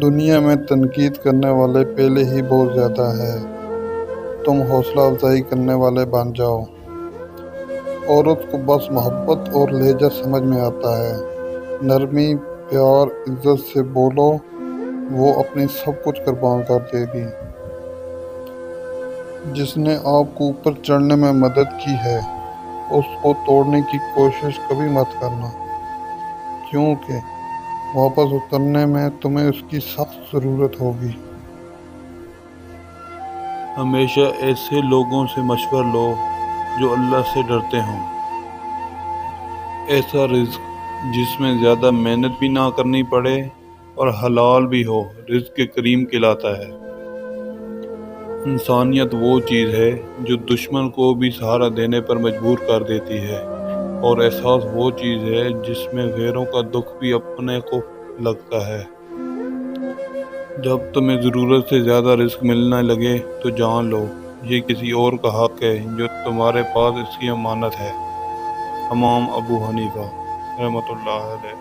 دنیا میں تنقید کرنے والے پہلے ہی بہت زیادہ ہیں، تم حوصلہ افزائی کرنے والے بن جاؤ۔ عورت کو بس محبت اور لہجہ سمجھ میں آتا ہے، نرمی، پیار، عزت سے بولو، وہ اپنی سب کچھ قربان کر دے گی۔ جس نے آپ کو اوپر چڑھنے میں مدد کی ہے، اس کو توڑنے کی کوشش کبھی مت کرنا، کیونکہ واپس اترنے میں تمہیں اس کی سخت ضرورت ہوگی۔ ہمیشہ ایسے لوگوں سے مشورہ لو جو اللہ سے ڈرتے ہوں۔ ایسا رزق جس میں زیادہ محنت بھی نہ کرنی پڑے اور حلال بھی ہو، رزق کریم کہلاتا ہے۔ انسانیت وہ چیز ہے جو دشمن کو بھی سہارا دینے پر مجبور کر دیتی ہے، اور احساس وہ چیز ہے جس میں غیروں کا دکھ بھی اپنے کو لگتا ہے۔ جب تمہیں ضرورت سے زیادہ رزق ملنے لگے تو جان لو یہ کسی اور کا حق ہے جو تمہارے پاس اس کی امانت ہے۔ امام ابو حنیفہ رحمۃ اللہ علیہ۔